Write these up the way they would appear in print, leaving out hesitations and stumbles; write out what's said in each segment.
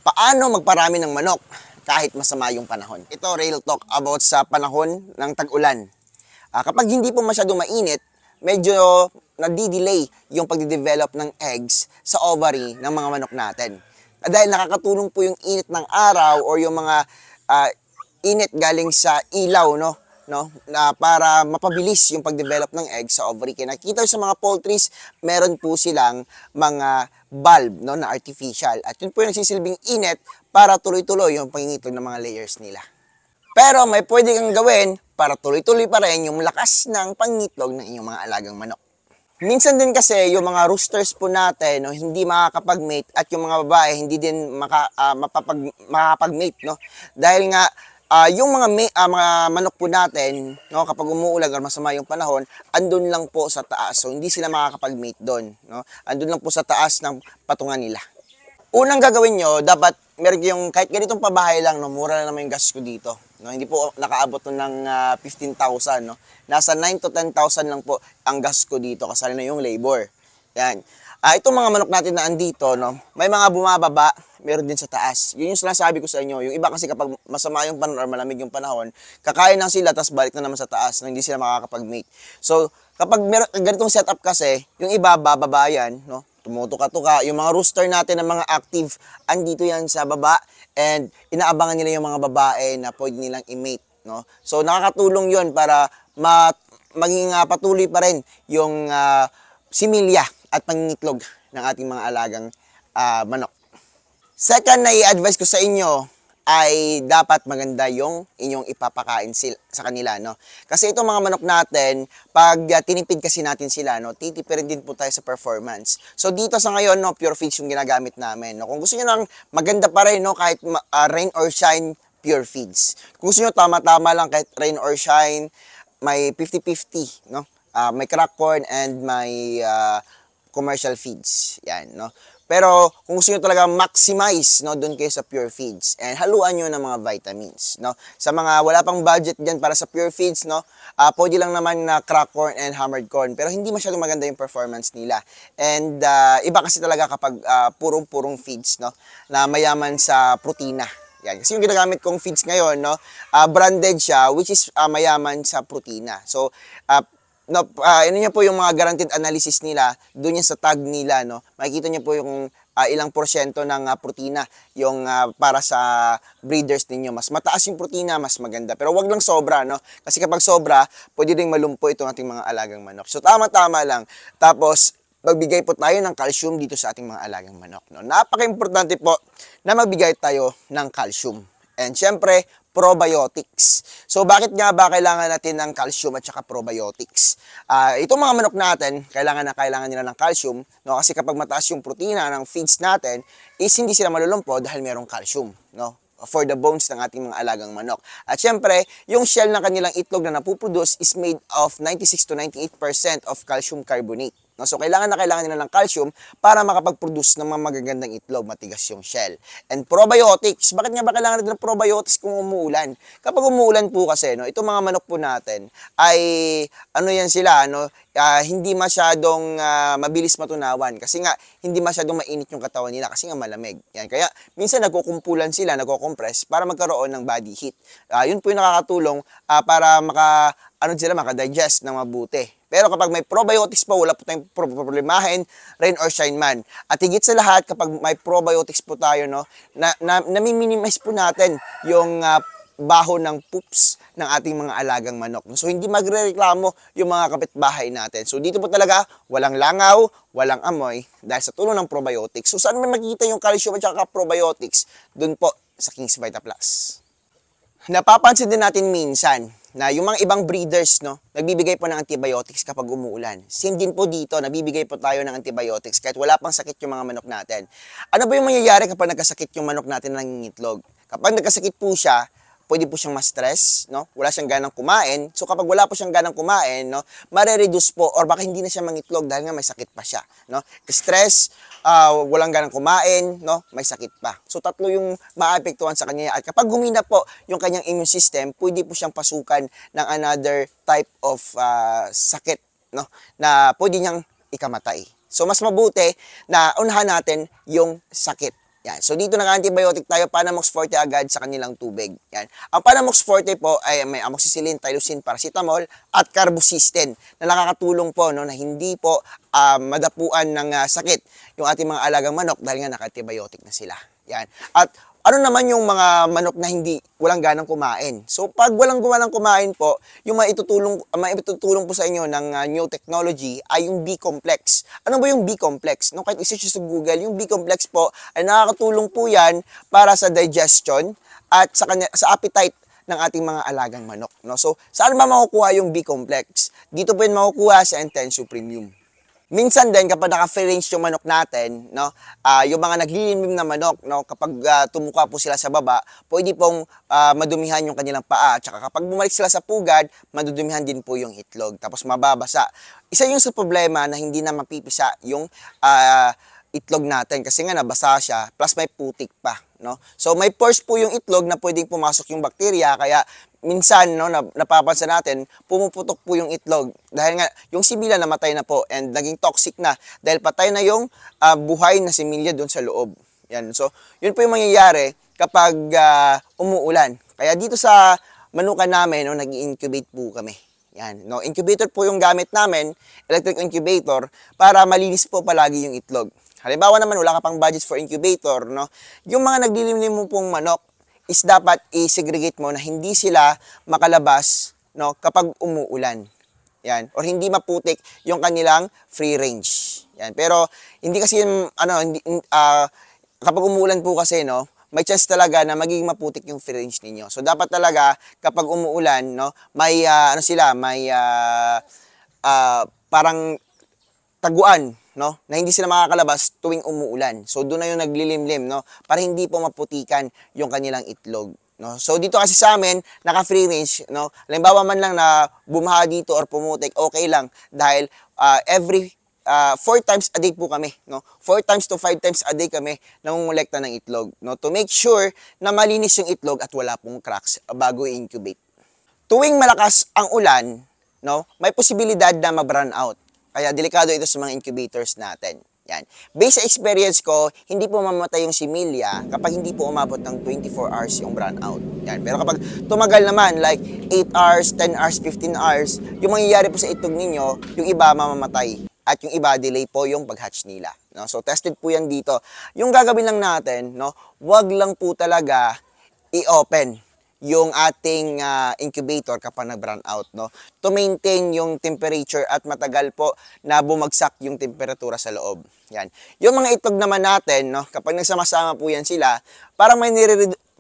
Paano magparami ng manok kahit masama yung panahon? Ito, real talk about sa panahon ng tag-ulan. Kapag hindi po masyadong mainit, medyo nadi-delay yung pagde-develop ng eggs sa ovary ng mga manok natin. Dahil nakakatulong po yung init ng araw or yung mga init galing sa ilaw, na para mapabilis yung pag-develop ng egg sa ovary. Kaya nakikita sa mga poultries, meron po silang mga bulb, na artificial. At yun po yung nagsisilbing init para tuloy-tuloy yung pangingitlog ng mga layers nila. Pero may pwede kang gawin para tuloy-tuloy pa rin yung lakas ng pangingitlog ng inyong mga alagang manok. Minsan din kasi yung mga roosters po natin, hindi makakapag-mate, at yung mga babae hindi din makakapag-mate, dahil nga yung mga manok po natin, kapag umuulan or masama yung panahon, andun lang po sa taas. So hindi sila makakapag-mate doon, andun lang po sa taas ng patungan nila. Unang gagawin nyo, dapat meron yung kahit ganitong pabahay lang, mura na naman yung gastos ko dito. Hindi po nakaabot ng 15,000, Nasa 9 to 10,000 lang po ang gastos ko dito, kasali na yung labor. Yan. Itong mga manok natin na andito, may mga bumababa, meron din sa taas. Yun yung sinasabi ko sa inyo. Yung iba kasi kapag masama yung panahon or malamig yung panahon, kakain lang sila, tapos balik na naman sa taas, hindi sila makakapag-mate. So, kapag meron ganitong setup kasi, yung iba bababa yan, tumutuka-tuka. Yung mga rooster natin na mga active, andito yan sa baba, and inaabangan nila yung mga babae na pwede nilang i-mate. So, nakakatulong yun para maging patuloy pa rin yung similya at pangingitlog ng ating mga alagang manok. Second na i-advise ko sa inyo ay dapat maganda yung inyong ipapakain sa kanila, Kasi itong mga manok natin, pag tinipid kasi natin sila, titipirin din po tayo sa performance. So dito sa ngayon, pure feeds yung ginagamit namin, Kung gusto niyo ng maganda pa rin, kahit rain or shine, pure feeds. Kung gusto niyo tama-tama lang, kahit rain or shine, may 50-50, may crack corn and may commercial feeds. Yan, Pero kung gusto nyo talaga maximize, doon kayo sa pure feeds. And haluan nyo ng mga vitamins, Sa mga wala pang budget dyan para sa pure feeds, pwede lang naman na crack corn and hammered corn. Pero hindi masyadong maganda yung performance nila. And iba kasi talaga kapag purong-purong feeds, na mayaman sa protina. Yan. Kasi yung ginagamit kong feeds ngayon, branded siya, which is mayaman sa protina. So, ano niya po yung mga guaranteed analysis nila, doon yan sa tag nila, makikita niyo po yung ilang porsyento ng protina yung para sa breeders ninyo. Mas mataas yung protina, mas maganda. Pero wag lang sobra, Kasi kapag sobra, pwede rin malumpo itong ating mga alagang manok. So tama-tama lang. Tapos, magbigay po tayo ng calcium dito sa ating mga alagang manok, Napaka-importante po na magbigay tayo ng calcium. And syempre, probiotics. So, bakit nga ba kailangan natin ng calcium at saka probiotics? Itong mga manok natin, kailangan nila ng calcium, Kasi kapag mataas yung protina ng feeds natin, is hindi sila malulumpo dahil merong calcium, for the bones ng ating mga alagang manok. At syempre, yung shell ng kanilang itlog na napuproduce is made of 96 to 98% of calcium carbonate. So, kailangan nila ng calcium para makapag-produce ng mga magagandang itlog, matigas yung shell. And probiotics, bakit nga ba kailangan natin ng probiotics kung umuulan? Kapag umuulan po kasi, itong mga manok po natin ay, yan sila, hindi masyadong mabilis matunawan. Kasi nga, hindi masyadong mainit yung katawan nila kasi nga malamig. Yan. Kaya, minsan nagkukumpulan sila, nagko-compress para magkaroon ng body heat. Yun po yung nakakatulong para makadigest ng mabuti. Pero kapag may probiotics po, wala po tayong problemahin, rain or shine man. At higit sa lahat, kapag may probiotics po tayo, nami-minimize po natin yung baho ng poops ng ating mga alagang manok. So, hindi magrereklamo yung mga kapitbahay natin. So, dito po talaga, walang langaw, walang amoy, dahil sa tulong ng probiotics. So, saan may makikita yung calcium at saka probiotics? Doon po sa King's Vita Plus. Napapansin din natin minsan na yung mga ibang breeders, nagbibigay po ng antibiotics kapag umuulan. Same din po dito, nagbibigay po tayo ng antibiotics kahit wala pang sakit yung mga manok natin. Ano ba yung mangyayari kapag nagkasakit yung manok natin na nangingitlog? Kapag nagkasakit po siya, pwede po siyang ma-stress, Wala siyang ganang kumain. So kapag wala po siyang ganang kumain, mare-reduce po or baka hindi na siya mangitlog dahil nga may sakit pa siya, Stress, walang ganang kumain, may sakit pa. So tatlo yung maapektuhan sa kanya. At kapag humina po yung kanyang immune system, pwede po siyang pasukan ng another type of sakit, na pwede niyang ikamatay. So mas mabuti na unahan natin yung sakit. Yan. So dito naka-antibiotic tayo, Panamox Forte agad sa kanilang tubig. Yan. Ang Panamox Forte po ay may amoxicillin, tylosin, paracetamol at carbocysteine na nakakatulong po no, na hindi po madapuan ng sakit yung ating mga alagang manok dahil nga naka-antibiotic na sila. Yan. At ano naman yung mga manok na walang ganang kumain? So pag walang kumain po, yung maitutulong po sa inyo ng new technology ay yung B-complex. Ano ba yung B-complex? No, kahit i-search sa Google, yung B-complex po ay nakakatulong po yan para sa digestion at sa appetite ng ating mga alagang manok. No? So saan ba makukuha yung B-complex? Dito po yun makukuha sa Intenso Premium. Minsan din kapag naka-free range yung manok natin, no, yung mga naglilimlim na manok, no, kapag tumuka po sila sa baba, pwede pong madumihan yung kanilang paa. At saka kapag bumalik sila sa pugad, madudumihan din po yung itlog. Tapos mababasa. Isa yung sa problema na hindi na mapipisa yung itlog natin kasi nga nabasa siya, plus may putik pa, no. So may pores po yung itlog na pwedeng pumasok yung bakterya, kaya minsan no napapansin natin pumuputok po yung itlog dahil nga yung similya namatay na po and naging toxic na dahil patay na yung buhay na similya doon sa loob. Yan. So yun po yung mangyayari kapag umuulan. Kaya dito sa manukan namin no nag-incubate po kami. Yan, no, incubator po yung gamit namin, electric incubator para malinis po palagi yung itlog. Halimbawa naman wala ka pang budget for incubator, no. Yung mga naglilimlim mo pong manok is dapat i-segregate mo na hindi sila makalabas no kapag umuulan. Yan, or hindi maputik yung kanilang free range. Yan. Pero hindi kasi kapag umuulan po kasi no, may chance talaga na magiging maputik yung free range ninyo. So dapat talaga kapag umuulan no, may parang taguan no, na hindi sila makakalabas tuwing umuulan. So doon na yung naglilimlim no, para hindi po maputikan yung kanilang itlog. No? So dito kasi sa amin, naka-free range, no? Halimbawa man lang na bumaha dito or pumutik, okay lang dahil every 4 times a day po kami, no? 4 times to 5 times a day kami nangungulekta ng itlog, no? To make sure na malinis yung itlog at wala pong cracks bago i-incubate. Tuwing malakas ang ulan, no, may posibilidad na ma-brown out. Kaya delikado ito sa mga incubators natin. Yan. Based sa experience ko, hindi po mamatay yung similya kapag hindi po umabot ng 24 hours yung brownout. Yan. Pero kapag tumagal naman, like 8 hours, 10 hours, 15 hours, yung mangyayari po sa itlog ninyo, yung iba mamamatay. At yung iba, delay po yung pag-hatch nila. No? So, tested po yan dito. Yung gagawin lang natin, no, wag lang po talaga i-open yung ating incubator kapag nag-brown out, no? To maintain yung temperature at matagal po na bumagsak yung temperatura sa loob. Yan. Yung mga itlog naman natin, no, kapag nagsama-sama po yan sila, parang may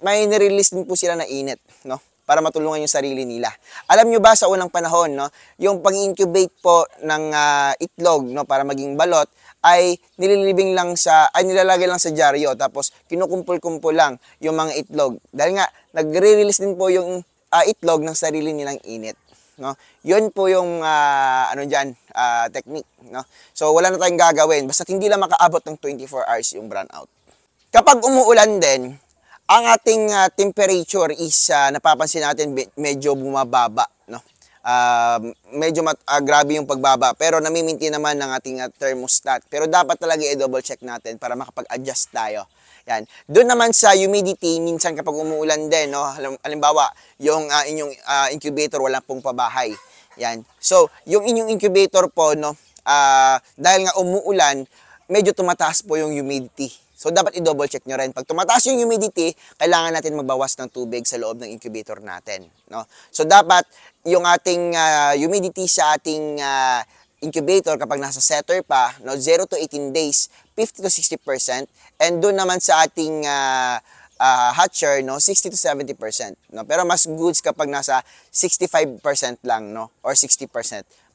nire-release din po sila na init, no? Para matulungan yung sarili nila. Alam nyo ba sa unang panahon, no, yung pag-incubate po ng itlog, no, para maging balot, ay nilalagay lang sa dyaryo tapos kinukumpul-kumpul lang yung mga itlog. Dahil nga nagre-release din po yung itlog ng sarili nilang init, no? Yun po yung technique, no? So wala na tayong gagawin basta hindi lang makaabot ng 24 hours yung brownout. Kapag umuulan din, ang ating temperature is napapansin natin medyo bumababa, no? Medyo grabe yung pagbaba pero nami-maintain naman ng ating thermostat. Pero dapat talaga i-double check natin para makapag-adjust tayo. Yan. Doon naman sa humidity, minsan kapag umuulan din, no, halimbawa, yung inyong incubator wala pong pabahay. Yan. So, yung inyong incubator po, no, dahil nga umuulan, medyo tumataas po yung humidity. So, dapat i-double check nyo rin. Pag tumataas yung humidity, kailangan natin magbawas ng tubig sa loob ng incubator natin, no? So, dapat yung ating humidity sa ating incubator kapag nasa setter pa, no, 0 to 18 days, 50 to 60%. And doon naman sa ating hatcher, no, 60 to 70%. No? Pero mas goods kapag nasa 65% lang, no, or 60%.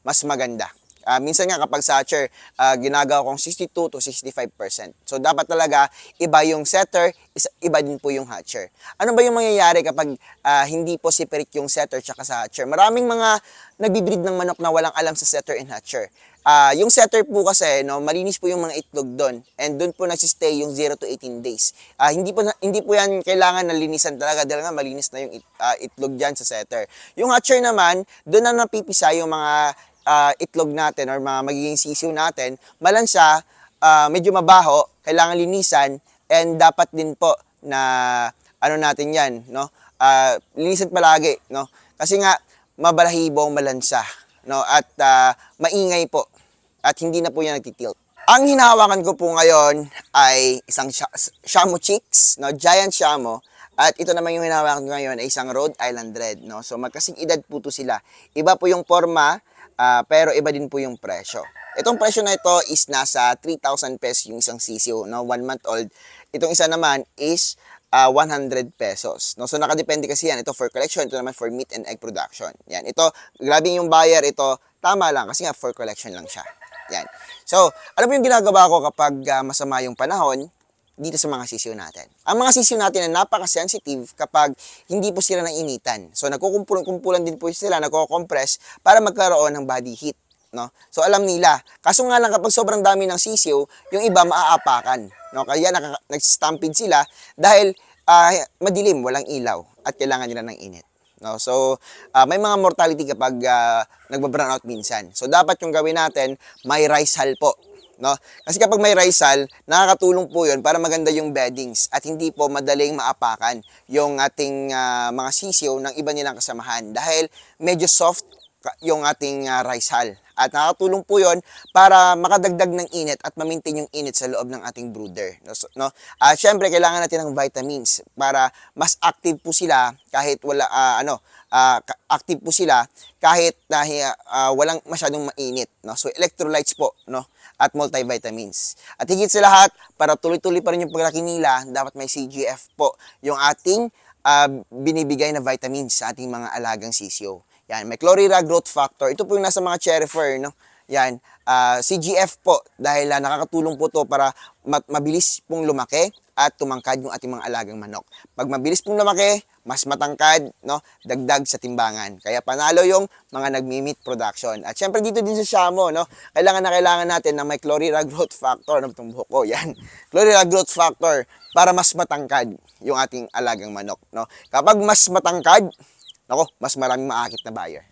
Mas maganda. Minsan nga kapag sa hatcher, ginagawa kong 62 to 65%. So, dapat talaga iba yung setter, iba din po yung hatcher. Ano ba yung mangyayari kapag hindi po separate yung setter tsaka sa hatcher? Maraming mga nagbibreed ng manok na walang alam sa setter and hatcher. Yung setter po kasi, no, malinis po yung mga itlog doon. And doon po nagsistay yung 0 to 18 days. Hindi po yan kailangan na linisan talaga dahil nga malinis na yung itlog dyan sa setter. Yung hatcher naman, doon na napipisa yung mga itlog natin or mga magiging sisiw natin, malansa, medyo mabaho, kailangan linisan, And dapat din po na ano natin 'yan, no? Linisan palagi, no? Kasi nga mabalahibo ang malansa, no? At maingay po at hindi na po 'yan nagtitilt. Ang hinahawakan ko po ngayon ay isang Shamo Chicks, no? Giant Shamo. At ito naman yung hinahawakan ko ngayon ay isang Rhode Island Red, no? So magkasing edad po to sila. Iba po yung forma, pero iba din po yung presyo. Itong presyo na ito is nasa 3,000 pesos yung isang sisiw, no? 1 month old. Itong isa naman is 100 pesos. No? So nakadepende kasi yan. Ito for collection, ito naman for meat and egg production. Yan. Ito, grabe yung buyer, ito tama lang kasi nga for collection lang siya. Yan. So, ano po yung ginagawa ko kapag masama yung panahon dito sa mga sisiw natin? Ang mga sisiw natin na napaka-sensitive kapag hindi po sila nainitan. So, nagkukumpulan din po sila, nagko-compress para magkaroon ng body heat. No? So, alam nila. Kaso nga lang kapag sobrang dami ng sisiw, yung iba maaapakan. No? Kaya nag-stampede sila dahil madilim, walang ilaw at kailangan nila ng init. No? So, may mga mortality kapag nagba-brown out minsan. So, dapat yung gawin natin, may rice hull po. No? Kasi kapag may rice hull, nakakatulong po yun para maganda yung beddings at hindi po madaling maapakan yung ating mga sisiw ng iba nilang kasamahan dahil medyo soft yung ating rice hull. At nakakatulong po yun para makadagdag ng init at ma-maintain yung init sa loob ng ating brooder. No? Syempre, kailangan natin ng vitamins para mas active po sila kahit wala, active po sila kahit walang masyadong mainit. No? So, electrolytes po, no? At multivitamins. At higit sa lahat, para tuloy-tuloy pa rin yung paglaki nila, dapat may CGF po yung ating binibigay na vitamins sa ating mga alagang sisiyo. Yan, may Chlorella growth factor. Ito po yung nasa mga cherry fur, no? Yan, CGF po dahil nakakatulong po to para mabilis pong lumaki at tumangkad yung ating mga alagang manok. Pag mabilis pong lumaki, mas matangkad, no? Dagdag sa timbangan. Kaya panalo yung mga nagmi-meat production. At syempre dito din sa Shamo, no? Kailangan natin na may Chlorella growth factor, no? Itong buhok ko, yan. Chlorella growth factor para mas matangkad yung ating alagang manok, no? Kapag mas matangkad, nako, mas maraming maakit na buyer.